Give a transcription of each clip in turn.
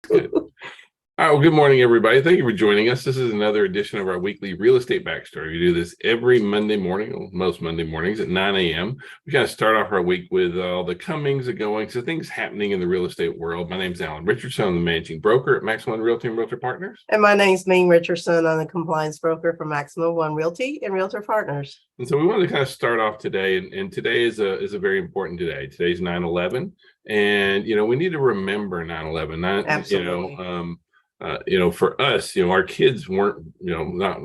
Good. All right. Well, good morning, everybody. Thank you for joining us. This is another edition of our weekly real estate backstory. We do this every Monday morning, or most Monday mornings at 9 a.m. We kind of start off our week with all the comings and goings, so things happening in the real estate world. My name's Alan Richardson. I'm the managing broker at Maximum Realty and Realtor Partners. And my name's Ming Richardson. I'm the compliance broker for Maximum One Realty and Realtor Partners. And so we wanted to kind of start off today, and today is a very important day. Today's 9/11, and we need to remember 9/11. Absolutely. For us, our kids weren't, not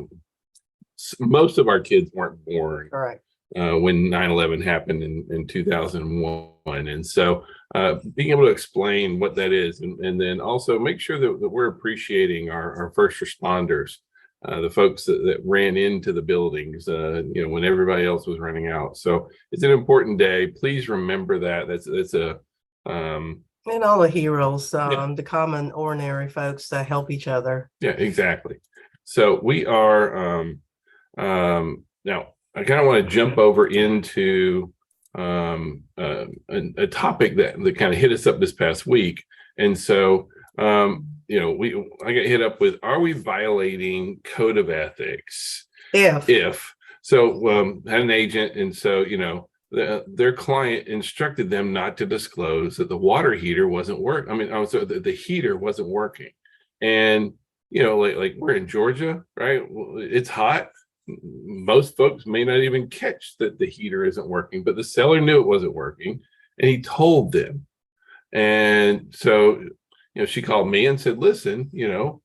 most of our kids weren't born Correct. When 9/11 happened in 2001. And so being able to explain what that is, and then also make sure that we're appreciating our first responders, the folks that ran into the buildings, when everybody else was running out. So it's an important day. Please remember that. That's a And all the heroes, Yeah. the common ordinary folks that help each other. Yeah, exactly. So we are now I kind of want to jump over into a topic that kind of hit us up this past week. And so I got hit up with, are we violating code of ethics? If so, had an agent, and so their client instructed them not to disclose that the water heater wasn't working. So the heater wasn't working. And, like we're in Georgia, right? It's hot. Most folks may not even catch that the heater isn't working, but the seller knew it wasn't working and he told them. And so, she called me and said, listen, do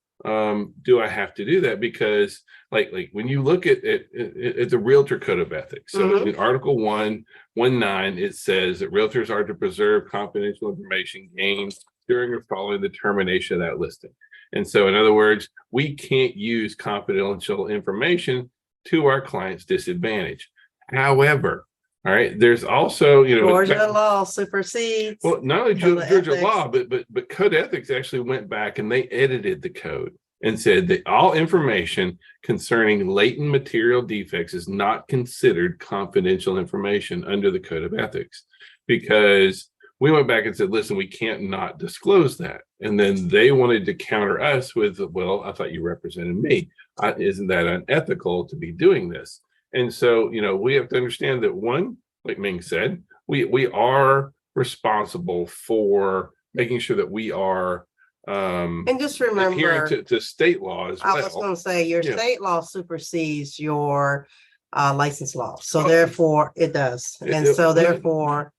I have to do that? Because like when you look at the Realtor Code of Ethics, so in Article 119, it says that realtors are to preserve confidential information gained during or following the termination of that listing. And so, in other words, we can't use confidential information to our client's disadvantage. However, all right, there's also, Georgia law supersedes. Well, not only Georgia law, but code ethics actually went back and they edited the code and said that all information concerning latent material defects is not considered confidential information under the code of ethics, because we went back and said, listen, we can't not disclose that. And then they wanted to counter us with, well, I thought you represented me. Isn't that unethical to be doing this? And so, we have to understand that, one, like Ming said, we are responsible for making sure that we are and just remember, adhering to state law as well. I was going to say your state law supersedes your license law. So therefore it does. And so therefore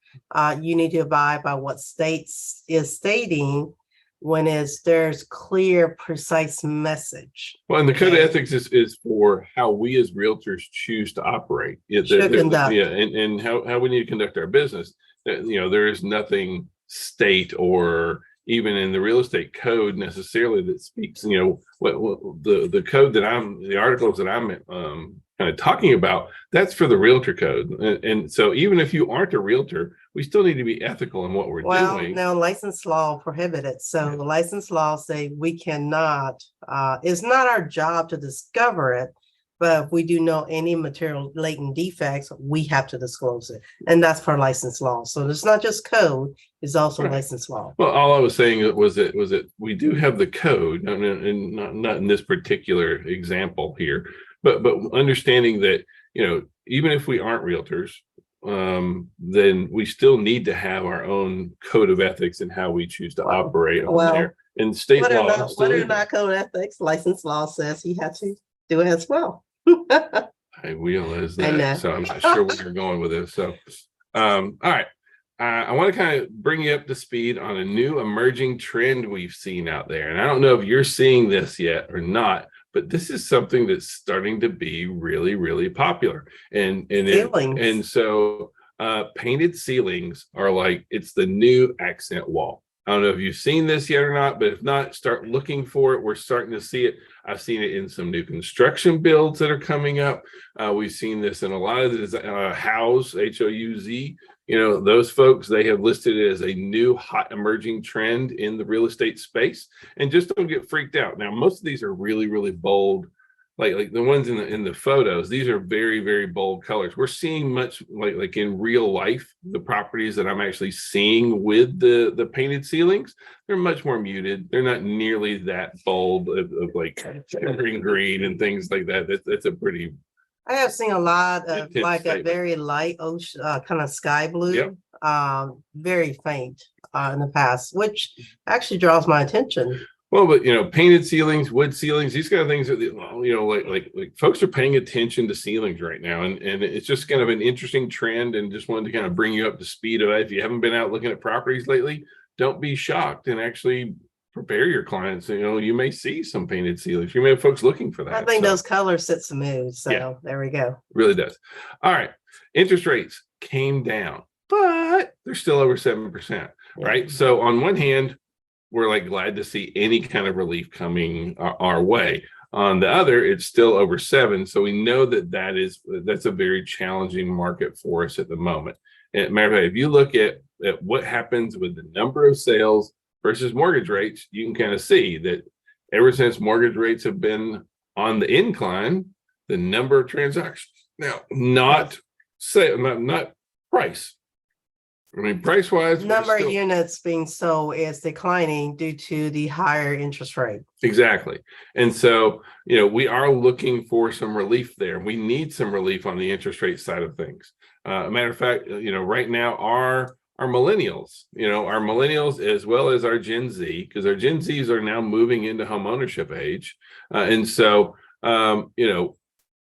you need to abide by what states is stating when there's clear, precise message. Well, and the code of ethics is for how we as realtors choose to operate. And how we need to conduct our business. There is nothing state or even in the real estate code necessarily that speaks, what the code the articles that I'm kind of talking about, that's for the realtor code. And so even if you aren't a realtor, we still need to be ethical in what we're doing. Now license law prohibited. So the license law say we cannot, it's not our job to discover it, but if we do know any material latent defects, we have to disclose it. And that's for license law. So it's not just code, it's also license law. Well, all I was saying was that we do have the code, and not in this particular example here, but understanding that, even if we aren't realtors, then we still need to have our own code of ethics and how we choose to operate on there. And state law. What are not code ethics? License law says he has to do it as well. I realize that, so I'm not sure where you're going with this. So, all right. I want to kind of bring you up to speed on a new emerging trend we've seen out there. And I don't know if you're seeing this yet or not, but this is something that's starting to be really, really popular. And so painted ceilings are like, it's the new accent wall. I don't know if you've seen this yet or not, but if not, start looking for it. We're starting to see it. I've seen it in some new construction builds that are coming up. We've seen this in a lot of the House, Houz. Those folks, they have listed it as a new hot emerging trend in the real estate space. And just don't get freaked out. Now, most of these are really, really bold like the ones in the photos, these are very, very bold colors. We're seeing much like in real life, the properties that I'm actually seeing with the painted ceilings, they're much more muted. They're not nearly that bold of like green and things like that. That's a pretty. I have seen a lot of intense like a statement. very light ocean, kind of sky blue, Yep. very faint in the past, which actually draws my attention. Well, but painted ceilings, wood ceilings, these kind of things that like folks are paying attention to ceilings right now, and it's just kind of an interesting trend. And just wanted to kind of bring you up to speed of it. If you haven't been out looking at properties lately, don't be shocked and actually prepare your clients. You may see some painted ceilings. You may have folks looking for that. I think those colors set the mood. So yeah, there we go. Really does. All right, interest rates came down, but they're still over 7%. Right. So on one hand, we're like glad to see any kind of relief coming our way. On the other, it's still over 7. So we know that's a very challenging market for us at the moment. And matter of fact, if you look at what happens with the number of sales versus mortgage rates, you can kind of see that ever since mortgage rates have been on the incline, the number of transactions now, not price. I mean, price wise, number of units being sold is declining due to the higher interest rate. Exactly. And so, we are looking for some relief there. We need some relief on the interest rate side of things. Matter of fact, right now, our millennials, as well as our Gen Z, because our Gen Zs are now moving into home ownership age. And so,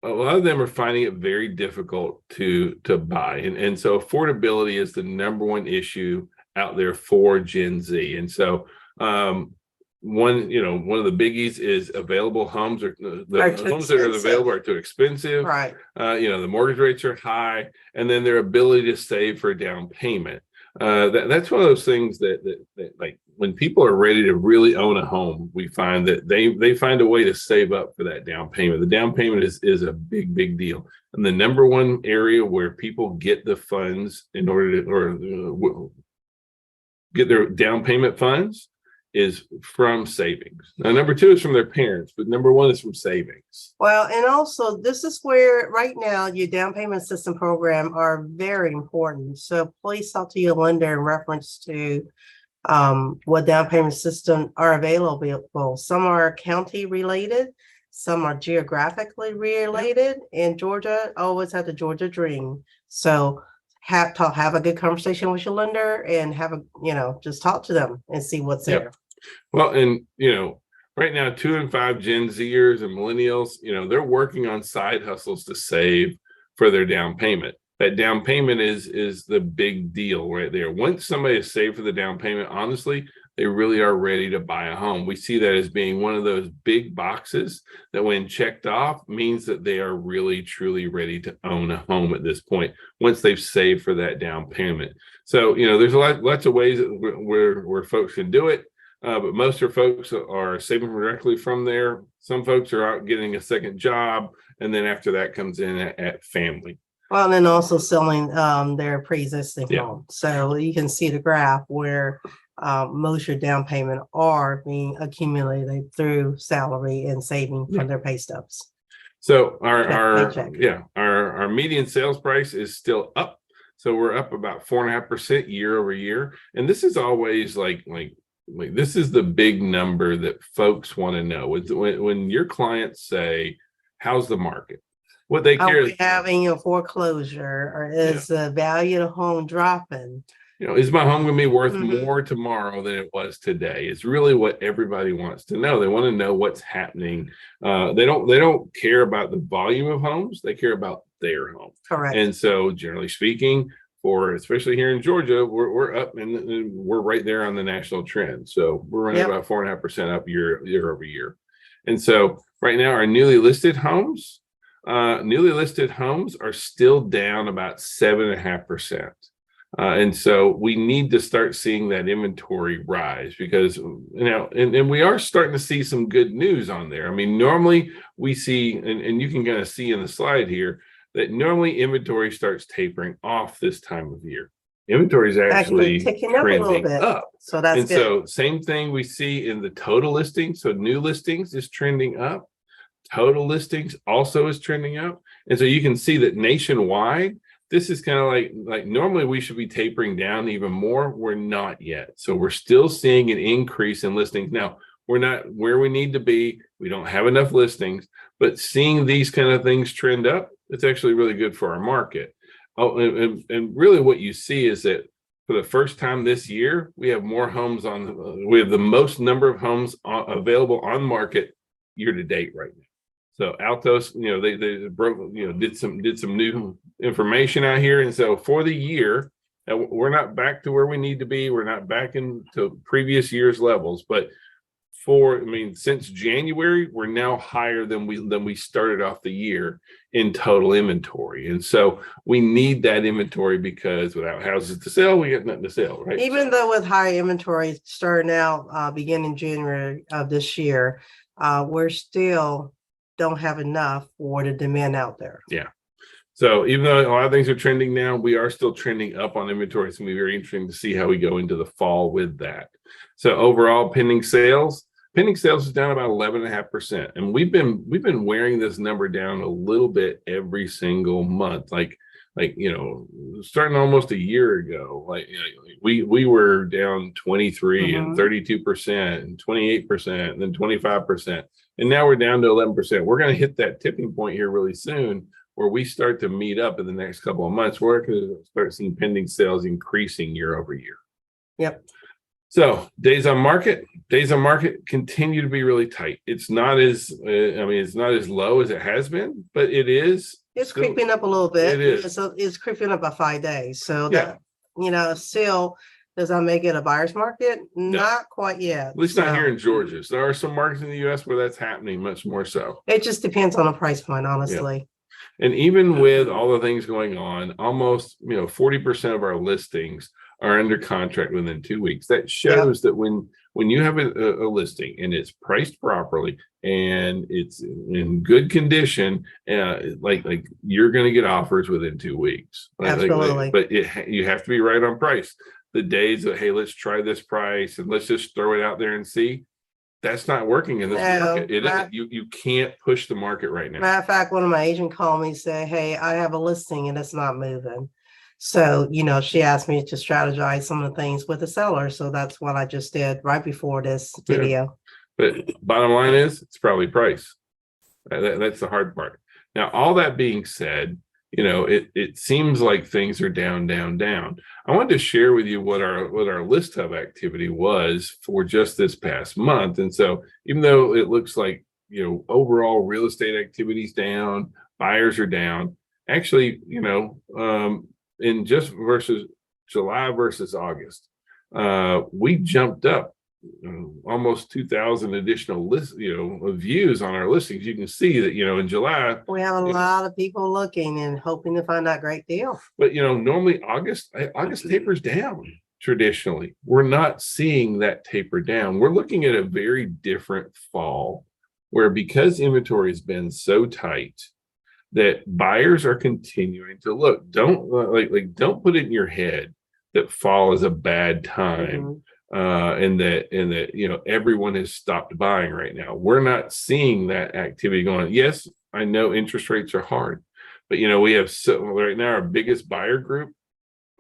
a lot of them are finding it very difficult to buy. And so affordability is the number one issue out there for Gen Z. And so one of the biggies is available homes or the homes that are available are too expensive. Right. The mortgage rates are high, and then their ability to save for a down payment. That's one of those things that like when people are ready to really own a home, we find that they find a way to save up for that down payment. The down payment is a big deal. And the number one area where people get the funds in order to get their down payment funds is from savings. Now, number 2 is from their parents, but number 1 is from savings. Well, and also this is where right now your down payment system program are very important. So please talk to your lender in reference to what down payment system are available. Some are county related, some are geographically related. In Georgia, always have the Georgia dream. So have a good conversation with your lender and just talk to them and see what's there. Well, and right now 2 and 5 Gen Zers and millennials, they're working on side hustles to save for their down payment. That down payment is the big deal right there. Once somebody has saved for the down payment, honestly, they really are ready to buy a home. We see that as being one of those big boxes that when checked off means that they are really, truly ready to own a home at this point, once they've saved for that down payment. So, there's lots of ways where folks can do it. But most of folks are saving directly from there. Some folks are out getting a second job, and then after that comes in at family. Well, and then also selling their pre-existing home. So you can see the graph where most of your down payment are being accumulated through salary and saving from their pay stubs. So our median sales price is still up. So we're up about 4.5% year over year. And this is always like this is the big number that folks want to know. When your clients say, how's the market? What they care is having a foreclosure, or is the value of the home dropping? Is my home going to be worth more tomorrow than it was today? It's really what everybody wants to know. They want to know what's happening. They don't care about the volume of homes. They care about their home. Correct. And so, generally speaking, especially here in Georgia, we're up and we're right there on the national trend. So we're running about 4.5% up year over year. And so right now, our newly listed homes are still down about 7.5%. And so we need to start seeing that inventory rise, because and we are starting to see some good news on there. I mean, normally we see, and you can kind of see in the slide here, that normally inventory starts tapering off this time of year. Inventory is actually ticking up a little bit. Up. So that's good. So same thing we see in the total listings. So new listings is trending up. Total listings also is trending up. And so you can see that nationwide, this is kind of like normally we should be tapering down even more. We're not yet. So we're still seeing an increase in listings. Now, we're not where we need to be. We don't have enough listings, but seeing these kind of things trend up, it's actually really good for our market. Oh, and really what you see is that for the first time this year, we have more homes we have the most number of homes available on market year to date right now. So Altos, they broke, did some new information out here. And so for the year, we're not back to where we need to be. We're not back into previous year's levels, but since January, we're now higher than we started off the year in total inventory. And so we need that inventory because without houses to sell, we got nothing to sell, right? Even though with high inventory starting out beginning January of this year, we're still don't have enough for the demand out there. Yeah. So even though a lot of things are trending now, we are still trending up on inventory. It's going to be very interesting to see how we go into the fall with that. So overall, pending sales is down about 11.5%. And we've been wearing this number down a little bit every single month. Starting almost a year ago, we were down 23 and 32% and 28% and then 25%. And now we're down to 11%. We're going to hit that tipping point here really soon where we start to meet up in the next couple of months. We're going to start seeing pending sales increasing year over year. Yep. So days on market continue to be really tight. It's not as low as it has been, but it is. It's still creeping up a little bit. It is. So it's creeping up by 5 days. So that, still, does that make it a buyer's market? No. Not quite yet. At least not here in Georgia. So there are some markets in the U.S. where that's happening much more so. It just depends on the price point, honestly. Yeah. And even with all the things going on, almost 40% of our listings are under contract within 2 weeks. That shows that when you have a listing and it's priced properly and it's in good condition, like you're going to get offers within 2 weeks. Absolutely. But you have to be right on price. The days that, hey, let's try this price and let's just throw it out there and see, that's not working in this market. You can't push the market right now. Matter of fact, one of my agents called me and said, hey, I have a listing and it's not moving. So, she asked me to strategize some of the things with the seller. So that's what I just did right before this video. But bottom line is it's probably price. That's the hard part. Now, all that being said, it seems like things are down, down, down. I wanted to share with you what our list hub activity was for just this past month. And so even though it looks like, overall real estate activity's down, buyers are down, actually, in just versus July versus August, we jumped up almost 2,000 additional views on our listings. You can see that, in July, we have a lot of people looking and hoping to find that great deal. But, normally August tapers down traditionally. We're not seeing that taper down. We're looking at a very different fall where because inventory has been so tight, that buyers are continuing to look. Don't put it in your head that fall is a bad time, and that everyone has stopped buying right now. We're not seeing that activity going on. Yes, I know interest rates are hard, but we have right now our biggest buyer group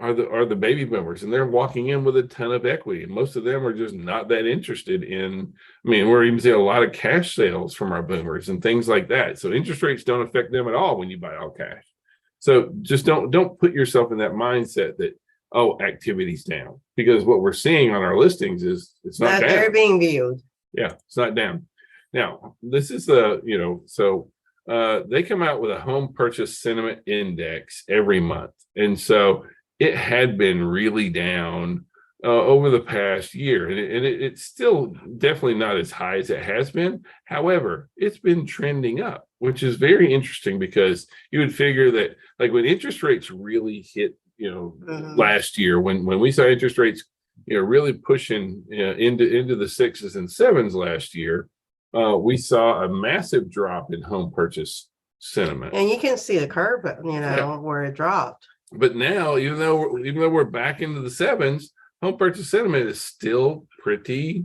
are the baby boomers, and they're walking in with a ton of equity, and most of them are just not that interested in. We're even seeing a lot of cash sales from our boomers and things like that. So interest rates don't affect them at all when you buy all cash. So just don't put yourself in that mindset that activity's down, because what we're seeing on our listings is it's not down. They're being viewed. Yeah, it's not down. Now this is they come out with a home purchase sentiment index every month, and so it had been really down over the past year, and it's still definitely not as high as it has been. However, it's been trending up, which is very interesting, because you would figure that when interest rates really hit, last year, when we saw interest rates, really pushing into the 6s and 7s last year, we saw a massive drop in home purchase sentiment. And you can see a curve, where it dropped. But now, even though we're back into the 7s, home purchase sentiment is still pretty.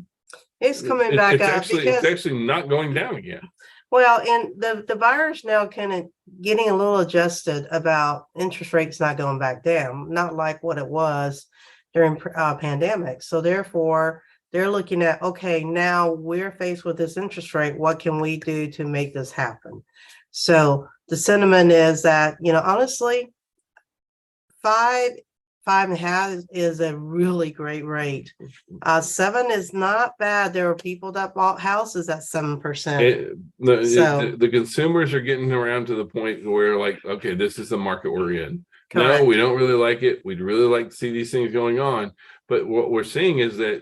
It's coming back up. It's actually not going down again. Well, and the buyers now kind of getting a little adjusted about interest rates not going back down, not like what it was during pandemic. So therefore, they're looking at, okay, now we're faced with this interest rate. What can we do to make this happen? So the sentiment is that, honestly, 5.5 is a really great rate. 7 is not bad. There are people that bought houses at 7%. The consumers are getting around to the point where, like, okay, this is the market we're in. Correct. No, we don't really like it. We'd really like to see these things going on. But what we're seeing is that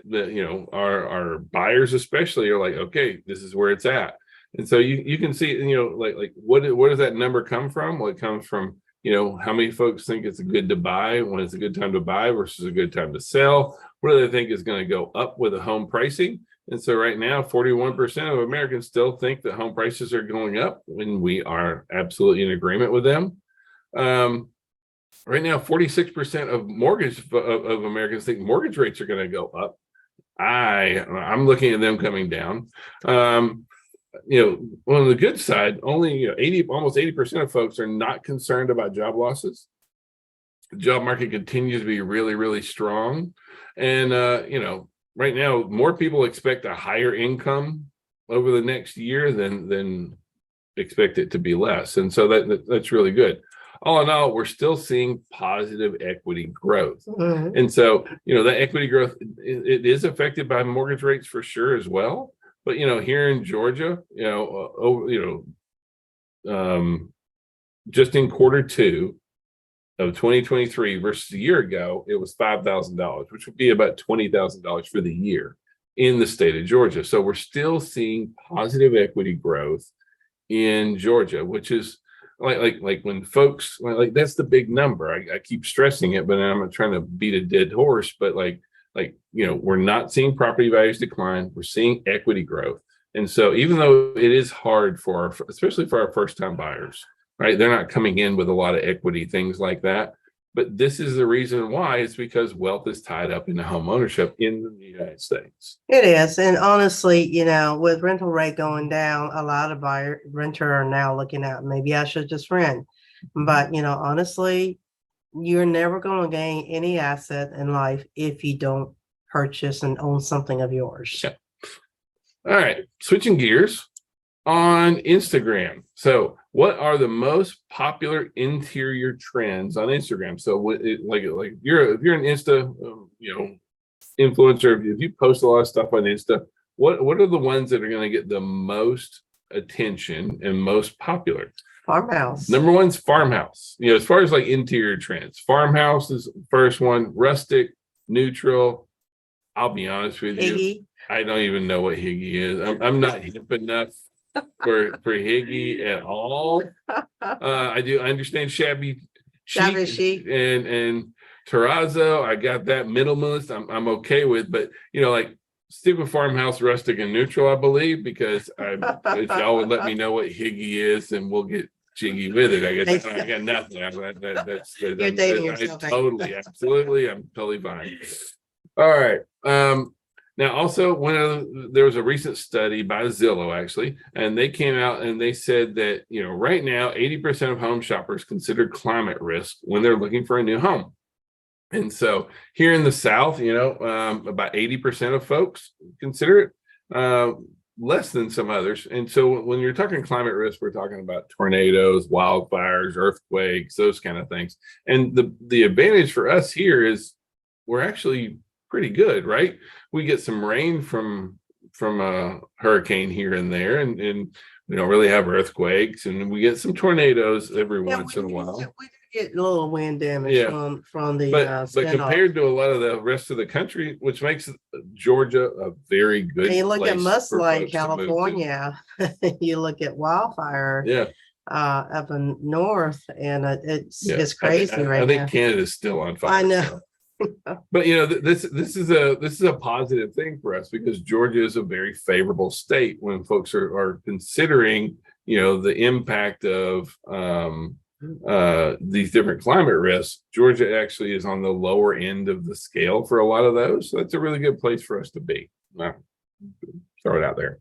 our buyers especially are like, okay, this is where it's at. And so you can see, like what does that number come from? Well, it comes from, how many folks think it's good to buy, when it's a good time to buy versus a good time to sell. What do they think is going to go up with the home pricing? And so right now, 41% of Americans still think that home prices are going up, when we are absolutely in agreement with them. Right now, 46% of Americans think mortgage rates are going to go up. I'm looking at them coming down. On the good side, only almost 80% of folks are not concerned about job losses. The job market continues to be really, really strong. And right now, more people expect a higher income over the next year than expect it to be less. And so that's really good. All in all, we're still seeing positive equity growth. Mm-hmm. And so, that equity growth, it is affected by mortgage rates for sure as well. But, here in Georgia, just in Q2 of 2023 versus a year ago, it was $5,000, which would be about $20,000 for the year in the state of Georgia. So we're still seeing positive equity growth in Georgia, which is like when folks, like that's the big number. I keep stressing it, but I'm not trying to beat a dead horse, but we're not seeing property values decline. We're seeing equity growth. And so even though it is hard especially for our first time buyers, right? They're not coming in with a lot of equity, things like that. But this is the reason why. It's because wealth is tied up in home ownership in the United States. It is. And honestly, with rental rate going down, a lot of renter are now looking at, maybe I should just rent. But, honestly, you're never going to gain any asset in life if you don't purchase and own something of yours. Yeah. All right. Switching gears on Instagram. So what are the most popular interior trends on Instagram? So if you're an Insta, influencer, if you post a lot of stuff on Insta, what are the ones that are going to get the most attention and most popular? Farmhouse. Number one's farmhouse. As far as like interior trends, farmhouse is the first one. Rustic, neutral. I'll be honest with you, I don't even know what Higgy is. I'm not hip enough for Higgy at all. I understand shabby chic and terrazzo. I got that. Minimalist I'm okay with, but stick with farmhouse, rustic, and neutral, I believe, because if y'all would let me know what Higgy is, and we'll get jiggy with it. I guess I got nothing. You're dating yourself. Totally, absolutely. I'm totally fine. All right. Now, also, there was a recent study by Zillow, actually, and they came out and they said that, right now, 80% of home shoppers consider climate risk when they're looking for a new home. And so here in the South, about 80% of folks consider it, less than some others. And so when you're talking climate risk, we're talking about tornadoes, wildfires, earthquakes, those kind of things. And the advantage for us here is we're actually pretty good, right? We get some rain from a hurricane here and there, and we don't really have earthquakes, and we get some tornadoes every once in a while. We get a little wind damage from the but compared to a lot of the rest of the country, which makes Georgia a very good place. You look at mudslide, California. You look at wildfire. Up in north, and it's crazy right now. I think Canada's still on fire. I know. But this is a positive thing for us, because Georgia is a very favorable state when folks are considering the impact of these different climate risks. Georgia actually is on the lower end of the scale for a lot of those, so that's a really good place for us to be. Throw it out there.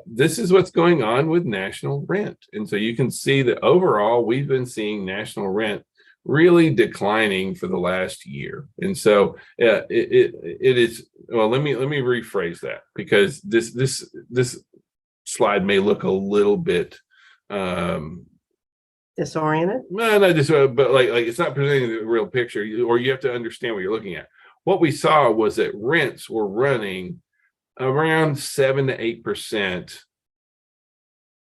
This is what's going on with national rent. And so you can see that overall, we've been seeing national rent really declining for the last year. And so it is, well, let me rephrase that, because this slide may look a little bit disoriented. No, not just, but like it's not presenting the real picture, or you have to understand what you're looking at. What we saw was that rents were running around 7 to 8%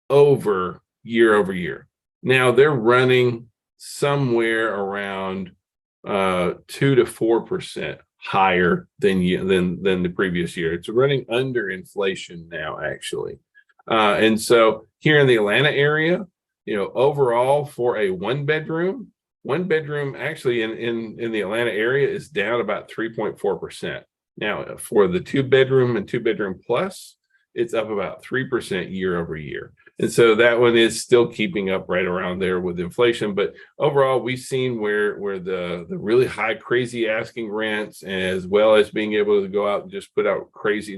over year. Now they're running somewhere around 2 to 4% higher than the previous year. It's running under inflation now, actually. And so here in the Atlanta area, overall for a one bedroom actually in the Atlanta area is down about 3.4%. Now, for the 2-bedroom and 2-bedroom plus, it's up about 3% year over year. And so that one is still keeping up right around there with inflation. But overall, we've seen where the really high, crazy asking rents, as well as being able to go out and just put out crazy,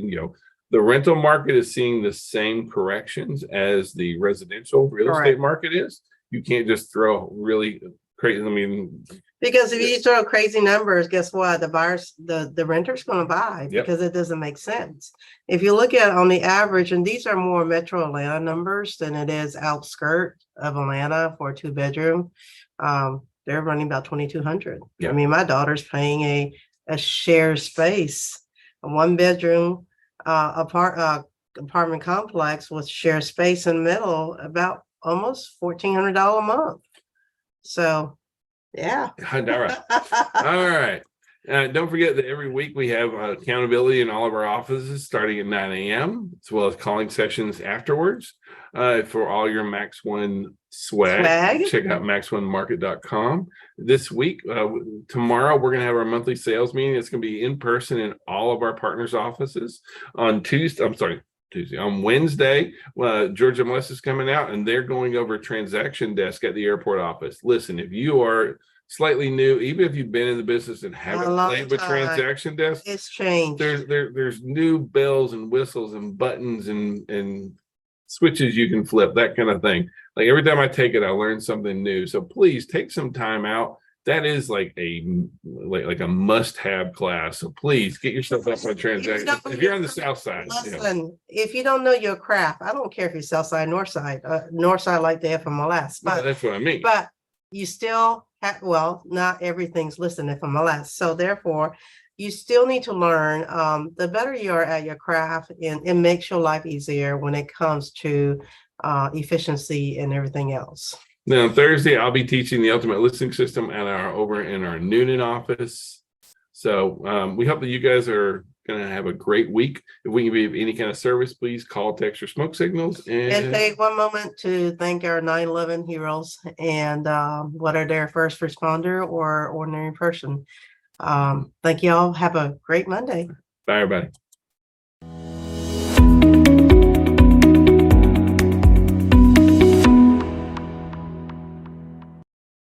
the rental market is seeing the same corrections as the residential real estate market is. You can't just throw really crazy. I mean, because if you throw crazy numbers, guess what? The buyers, the renter's going to buy because it doesn't make sense. If you look at on the average, and these are more Metro Atlanta numbers than it is outskirt of Atlanta for a 2-bedroom, they're running about 2,200. I mean, my daughter's paying a shared space, a 1-bedroom apartment complex with shared space in the middle, about almost $1,400 a month. So, yeah. All right. Don't forget that every week we have accountability in all of our offices starting at 9 a.m. as well as calling sessions afterwards. For all your Max One swag. Check out max1market.com. This week, tomorrow, we're going to have our monthly sales meeting. It's going to be in person in all of our partners' offices. On Wednesday, Georgia Melissa is coming out, and they're going over transaction desk at the airport office. Listen, if you are slightly new, even if you've been in the business and haven't played with transaction desk, it's changed. There's new bells and whistles and buttons and switches you can flip, that kind of thing. Like every time I take it, I learn something new. So please take some time out. That is like a must-have class. So please get yourself up on transaction. If you're on the south side, listen, if you don't know your craft, I don't care if you're south side, north side like the FMLS. But that's what I mean. But you still have, not everything's listed in FMLS. So therefore, you still need to learn. The better you are at your craft, and it makes your life easier when it comes to efficiency and everything else. Now, on Thursday, I'll be teaching the ultimate listing system over in our Noonan office. So we hope that you guys are going to have a great week. If we can be of any kind of service, please call, text, or smoke signals. And take one moment to thank our 9/11 heroes, and whether they're first responder or ordinary person. Thank you all. Have a great Monday. Bye, everybody.